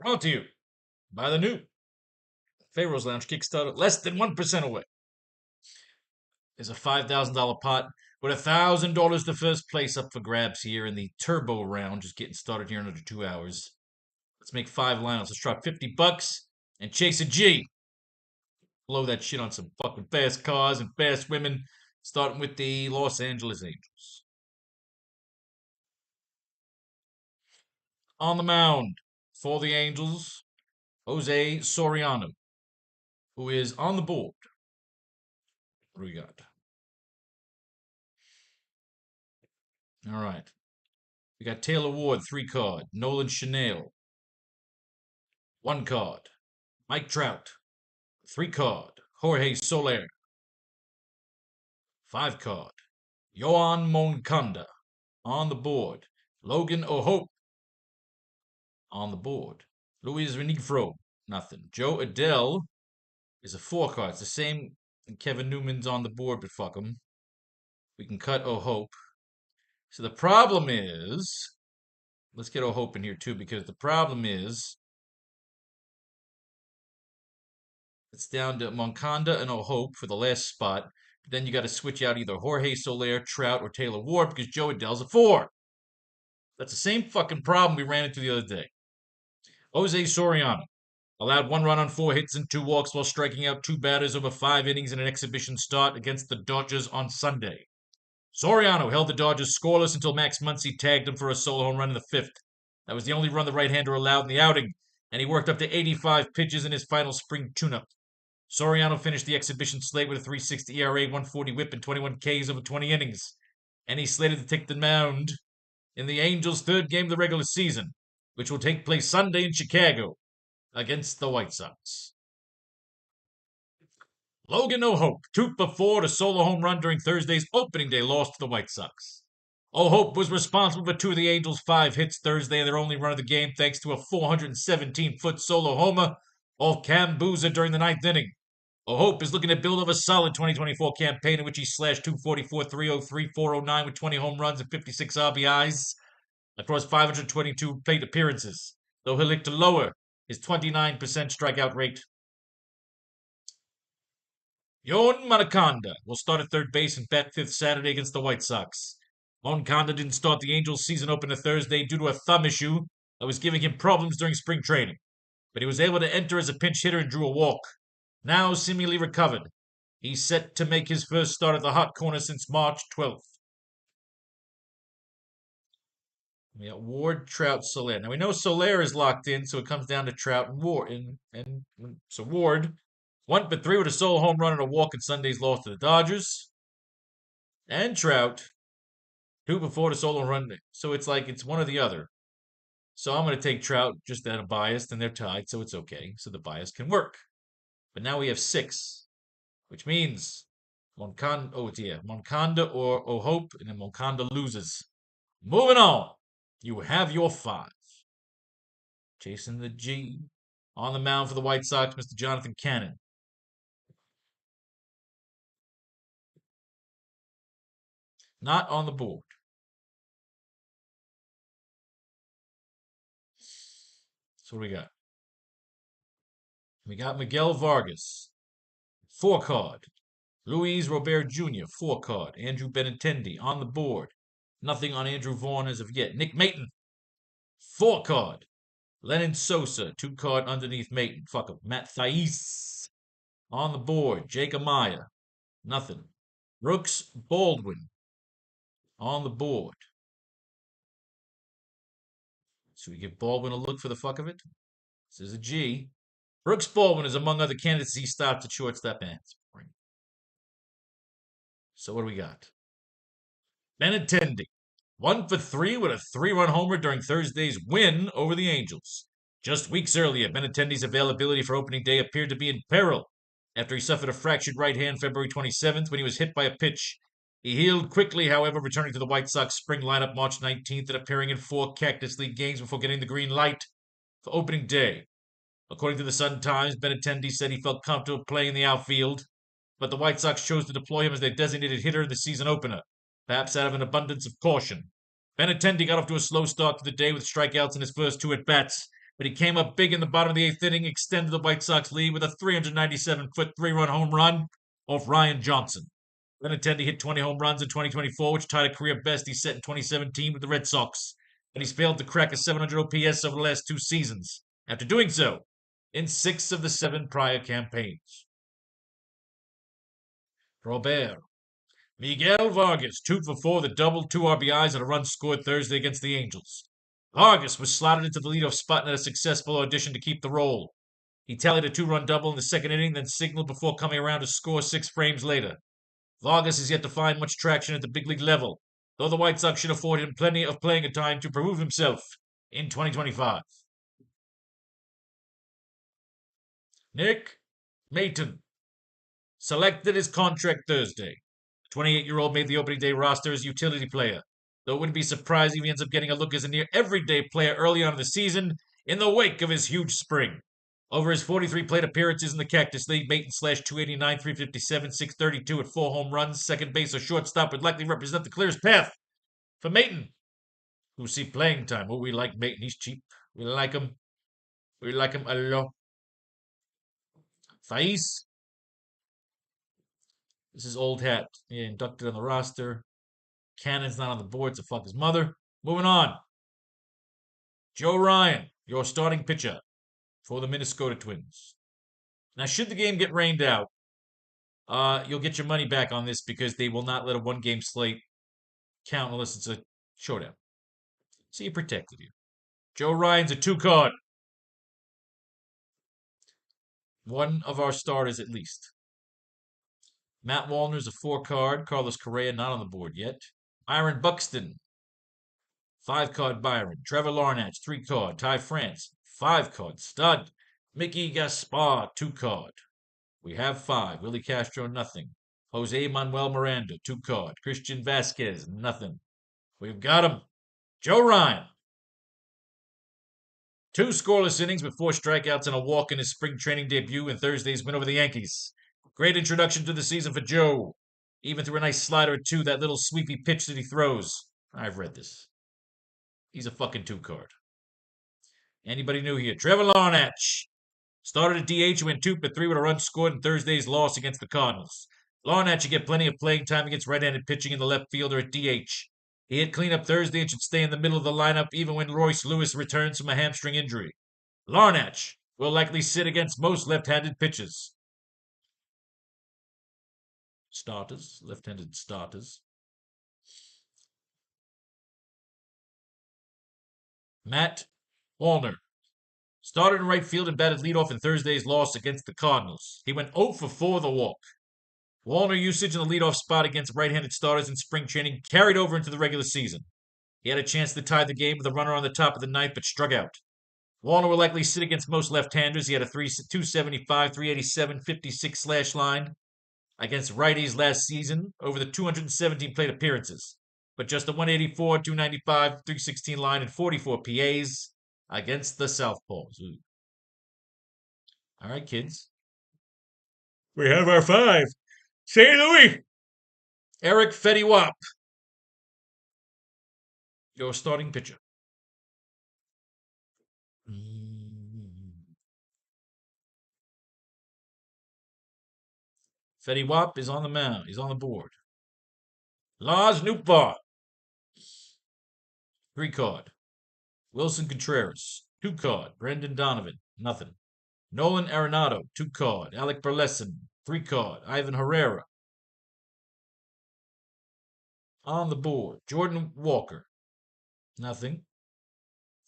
Brought to you by the new Faro's Lounge Kickstarter, less than 1% away. There's a $5,000 pot with $1,000 to first place up for grabs here in the turbo round, just getting started here in under 2 hours. Let's make 5 lineups. Let's drop $50 and chase a G. Blow that shit on some fucking fast cars and fast women, starting with the Los Angeles Angels. On the mound for the Angels, Jose Soriano, who is on the board. What do we got? All right. We got Taylor Ward, 3 card. Nolan Chanel, 1 card. Mike Trout, 3 card. Jorge Soler, 5 card. Yoan Moncada on the board. Logan O'Hoppe on the board. Luis Renifro, nothing. Joe Adele is a 4 card. It's the same. Kevin Newman's on the board, but fuck him. We can cut O'Hoppe. So the problem is, let's get O'Hoppe in here too, because the problem is, it's down to Moncada and O'Hoppe for the last spot. But then you got to switch out either Jorge Soler, Trout, or Taylor Ward because Joe Adele's a 4. That's the same fucking problem we ran into the other day. Jose Soriano allowed 1 run on 4 hits and 2 walks while striking out 2 batters over 5 innings in an exhibition start against the Dodgers on Sunday. Soriano held the Dodgers scoreless until Max Muncy tagged him for a solo home run in the 5th. That was the only run the right-hander allowed in the outing, and he worked up to 85 pitches in his final spring tune-up. Soriano finished the exhibition slate with a .360 ERA, 140 whip, and 21 Ks over 20 innings, and he's slated to take the mound in the Angels' 3rd game of the regular season, which will take place Sunday in Chicago against the White Sox. Logan O'Hoppe, 2 for 4 to solo home run during Thursday's opening day loss to the White Sox. O'Hoppe was responsible for 2 of the Angels' 5 hits Thursday and their only run of the game thanks to a 417-foot solo homer off Cam Boozer during the 9th inning. O'Hoppe is looking to build up a solid 2024 campaign in which he slashed .244, .303, .409 with 20 home runs and 56 RBIs across 522 plate appearances, though he'll look to lower his 29% strikeout rate. Yoan Moncada will start at 3rd base and bat 5th Saturday against the White Sox. Moncada didn't start the Angels' season opener Thursday due to a thumb issue that was giving him problems during spring training, but he was able to enter as a pinch hitter and drew a walk. Now seemingly recovered, he's set to make his first start at the hot corner since March 12th. We got Ward, Trout, Soler. Now we know Soler is locked in, so it comes down to Trout and Ward. So Ward, 1 for 3 with a solo home run and a walk in Sunday's loss to the Dodgers. And Trout, 2 for 4 to solo run. So it's like it's one or the other. So I'm going to take Trout just out of bias, and they're tied, so it's okay. So the bias can work. But now we have 6, which means Moncada or O'Hoppe, and then Moncada loses. Moving on. You have your 5. Chasing the G. On the mound for the White Sox, Mr. Jonathan Cannon. Not on the board. So what do we got? We got Miguel Vargas, 4 card. Luis Robert Jr., 4 card. Andrew Benintendi on the board. Nothing on Andrew Vaughn as of yet. Nick Maton, 4 card. Lennon Sosa, 2 card underneath Maton. Fuck him. Matt Thais on the board. Jake Amaya, nothing. Brooks Baldwin on the board. Should we give Baldwin a look for the fuck of it? This is a G. Brooks Baldwin is among other candidates he stopped at shortstop and spring. So what do we got? Benintendi, 1 for 3 with a 3-run homer during Thursday's win over the Angels. Just weeks earlier, Benintendi's availability for opening day appeared to be in peril after he suffered a fractured right hand February 27th when he was hit by a pitch. He healed quickly, however, returning to the White Sox spring lineup March 19th and appearing in 4 Cactus League games before getting the green light for opening day. According to the Sun-Times, Benintendi said he felt comfortable playing in the outfield, but the White Sox chose to deploy him as their designated hitter in the season opener, perhaps out of an abundance of caution. Benintendi got off to a slow start to the day with strikeouts in his first 2 at-bats, but he came up big in the bottom of the eighth inning, extended the White Sox lead with a 397-foot three-run home run off Ryan Johnson. Benintendi hit 20 home runs in 2024, which tied a career best he set in 2017 with the Red Sox, but he's failed to crack a 700 OPS over the last 2 seasons, after doing so in 6 of the 7 prior campaigns. Robert. Miguel Vargas, 2 for 4 with a double, 2 RBIs, and a run scored Thursday against the Angels. Vargas was slotted into the leadoff spot and had a successful audition to keep the role. He tallied a 2-run double in the second inning, then signaled before coming around to score 6 frames later. Vargas is yet to find much traction at the big league level, though the White Sox should afford him plenty of playing time to prove himself in 2025. Nick Makin selected his contract Thursday. The 28-year-old made the opening day roster as a utility player, though it wouldn't be surprising if he ends up getting a look as a near everyday player early on in the season in the wake of his huge spring. Over his 43 plate appearances in the Cactus League, Makin slashed 289, 357, 632 at 4 home runs. Second base or shortstop would likely represent the clearest path for Makin, who see playing time. Oh, we like Makin. He's cheap. We like him. We like him a lot. Faiz. This is old hat. Yeah, inducted on the roster. Cannon's not on the board, so fuck his mother. Moving on. Joe Ryan, your starting pitcher for the Minnesota Twins. Now, should the game get rained out, you'll get your money back on this because they will not let a one-game slate count unless it's a showdown. So you protected you. Joe Ryan's a 2-card. One of our starters at least. Matt Wallner's a 4-card. Carlos Correa not on the board yet. Byron Buxton, 5-card Byron. Trevor Larnach, 3-card. Ty France, 5-card. Stud. Mickey Gaspar, 2-card. We have 5. Willie Castro, nothing. Jose Manuel Miranda, 2-card. Christian Vasquez, nothing. We've got him. Joe Ryan. 2 scoreless innings with 4 strikeouts and a walk in his spring training debut in Thursday's win over the Yankees. Great introduction to the season for Joe. Even threw a nice slider or 2, that little sweepy pitch that he throws. I've read this. He's a fucking 2-card. Anybody new here? Trevor Larnach. Started at DH, went 2 for 3 with a run scored in Thursday's loss against the Cardinals. Larnach should get plenty of playing time against right-handed pitching in the left fielder at DH. He hit cleanup Thursday and should stay in the middle of the lineup even when Royce Lewis returns from a hamstring injury. Larnach will likely sit against most left-handed pitchers. Starters, left-handed starters. Matt Wallner. Started in right field and batted leadoff in Thursday's loss against the Cardinals. He went 0 for 4 with a walk. Wallner usage in the leadoff spot against right-handed starters in spring training carried over into the regular season. He had a chance to tie the game with a runner on the top of the ninth, but struck out. Wallner will likely sit against most left-handers. He had a 275, 387, 56 slash line against righties last season over the 217 plate appearances, but just a 184, 295, 316 line and 44 PAs against the Southpaws. Ooh. All right, kids. We have our 5. St. Louis. Eric Fetty-Wap, your starting pitcher. Fetty-Wap is on the mound. He's on the board. Lars Nootbaar, 3-card. Wilson Contreras, 2-card. Brendan Donovan, nothing. Nolan Arenado, 2-card. Alec Burleson, 3-card. Ivan Herrera. On the board. Jordan Walker, nothing.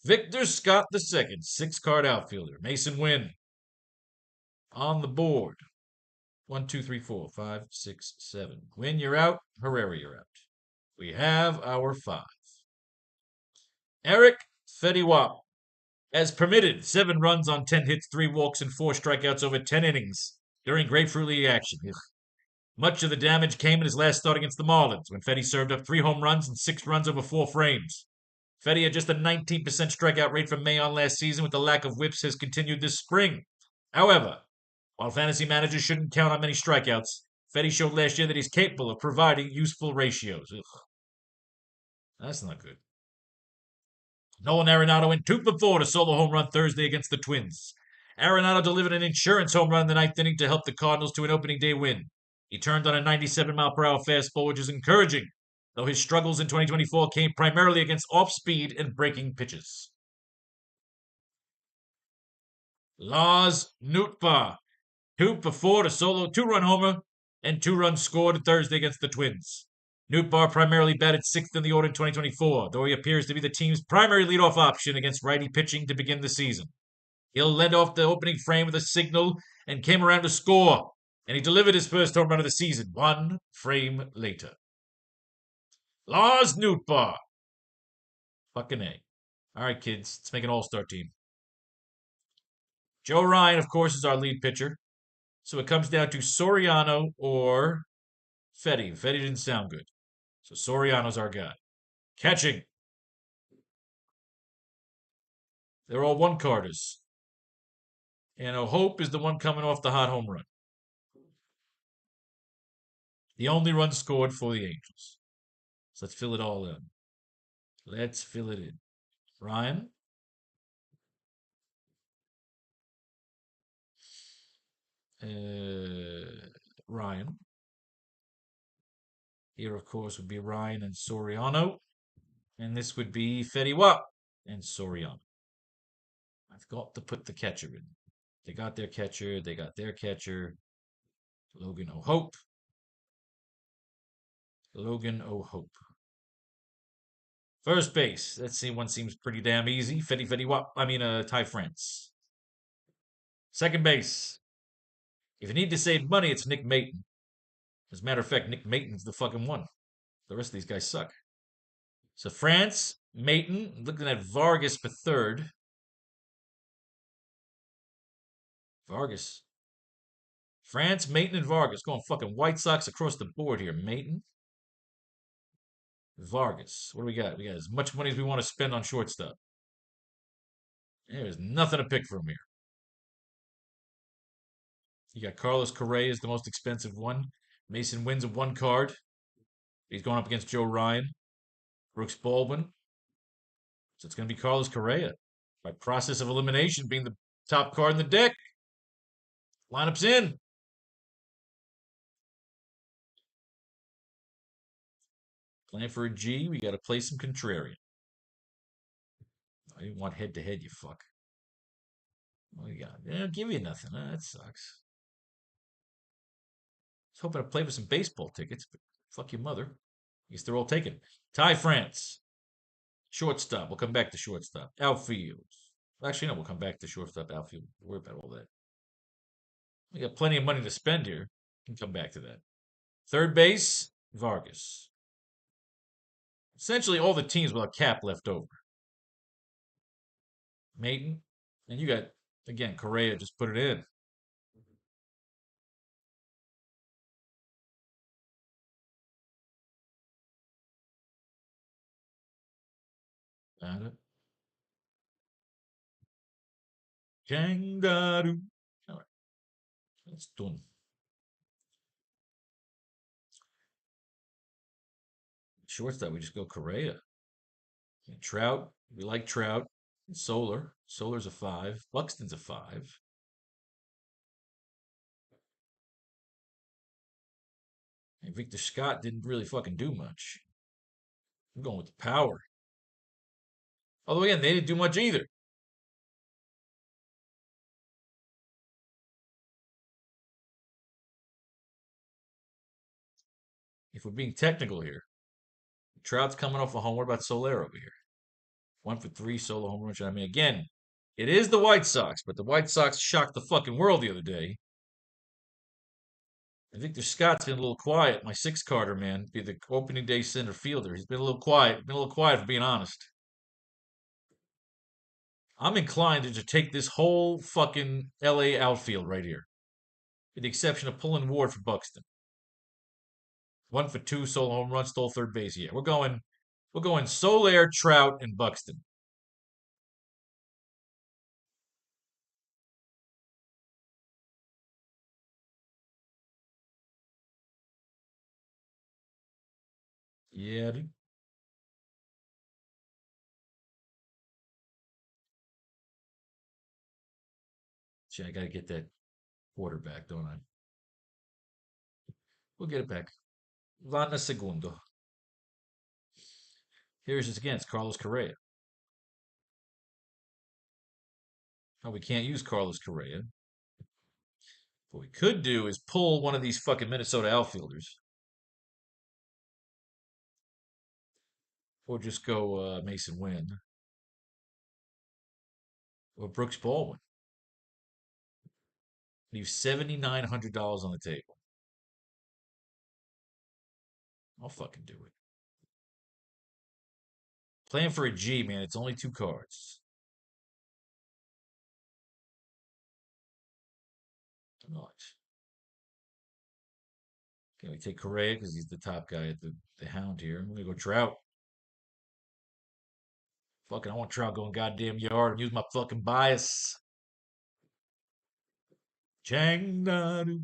Victor Scott II, 6-card outfielder. Mason Wynn. On the board. 1, 2, 3, 4, 5, 6, 7. Wynn, you're out. Herrera, you're out. We have our 5. Eric Fetty-Wap, as permitted, 7 runs on 10 hits, 3 walks, and 4 strikeouts over 10 innings during Grapefruit League action. Ugh. Much of the damage came in his last start against the Marlins, when Fetty served up 3 home runs and 6 runs over 4 frames. Fetty had just a 19% strikeout rate from May on last season, with the lack of whips has continued this spring. However, while fantasy managers shouldn't count on many strikeouts, Fetty showed last year that he's capable of providing useful ratios. Ugh. That's not good. Nolan Arenado went 2 for 4 to solo home run Thursday against the Twins. Arenado delivered an insurance home run in the ninth inning to help the Cardinals to an opening day win. He turned on a 97-mile-per-hour fastball, which is encouraging, though his struggles in 2024 came primarily against off-speed and breaking pitches. Lars Nootbaar, 2 for 4 to solo 2-run homer and 2 runs scored Thursday against the Twins. Nootbaar primarily batted 6th in the order in 2024, though he appears to be the team's primary leadoff option against righty pitching to begin the season. Hill led off the opening frame with a single and came around to score, and he delivered his first home run of the season 1 frame later. Lars Nootbaar. Fucking A. All right, kids, let's make an all-star team. Joe Ryan, of course, is our lead pitcher. So it comes down to Soriano or Fetty. Fetty didn't sound good. So Soriano's our guy. Catching. They're all one-carders. And Hope is the one coming off the hot home run. The only run scored for the Angels. So let's fill it all in. Let's fill it in. Ryan. Ryan. Here, of course, would be Ryan and Soriano. And this would be Fetty Wap and Soriano. I've got to put the catcher in. They got their catcher. They got their catcher. Logan O'Hope. Logan O'Hope. First base. Let's see. One seems pretty damn easy. Fetty Wap. Ty France. Second base. If you need to save money, it's Nick Maton. As a matter of fact, Nick Maton's the fucking one. The rest of these guys suck. So France, Maton, looking at Vargas for third. Vargas. France, Maton, and Vargas. Going fucking White Sox across the board here. Maton. Vargas. What do we got? We got as much money as we want to spend on shortstop. There's nothing to pick from here. You got Carlos Correa is the most expensive one. Mason wins a one card. He's going up against Joe Ryan. Brooks Baldwin. So it's going to be Carlos Correa. By process of elimination being the top card in the deck. Lineup's in. Playing for a G, we got to play some contrarian. I didn't want head to head, you fuck. What do you got? They don't give you nothing. That sucks. I was hoping to play with some baseball tickets, but fuck your mother. I guess they're all taken. Ty France. Shortstop. We'll come back to shortstop. Outfield. Actually, no, we'll come back to shortstop, outfield. Don't worry about all that. We got plenty of money to spend here. We can come back to that. Third base, Vargas. Essentially all the teams with a cap left over. Maton. And you got, again, Correa just put it in. Got it. Kangaroo. All right. That's done. Shortstop, we just go Correa. And Trout, we like Trout. And Solar. Solar's a 5. Buxton's a 5. And Victor Scott didn't really fucking do much. I'm going with the power. Although, again, they didn't do much either. If we're being technical here, Trout's coming off a home. What about Soler over here? 1 for 3 solo home runs. Again, it is the White Sox, but the White Sox shocked the fucking world the other day. And Victor Scott's been a little quiet. My 6-carder, man, be the opening day center fielder. He's been a little quiet. Been a little quiet, for being honest. I'm inclined to just take this whole fucking LA outfield right here, with the exception of pulling Ward for Buxton. 1 for 2 solo home runs, stole third base. Yeah, we're going Soler, Trout, and Buxton. Yeah, dude. Shit, I gotta get that quarterback, don't I? We'll get it back. Vana segundo. Here's his against Carlos Correa. Now we can't use Carlos Correa. What we could do is pull one of these fucking Minnesota outfielders. Or just go Mason Wynn. Or Brooks Baldwin. Leave $7,900 on the table. I'll fucking do it. Playing for a G, man. It's only 2 cards. Nice. Can we take Correa because he's the top guy at the Hound here? I'm gonna go Trout. Fucking, I want Trout going goddamn yard and use my fucking bias. Chang Nadu.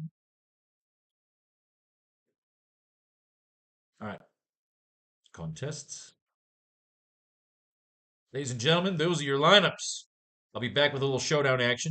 All right, contests. Ladies and gentlemen, those are your lineups. I'll be back with a little showdown action.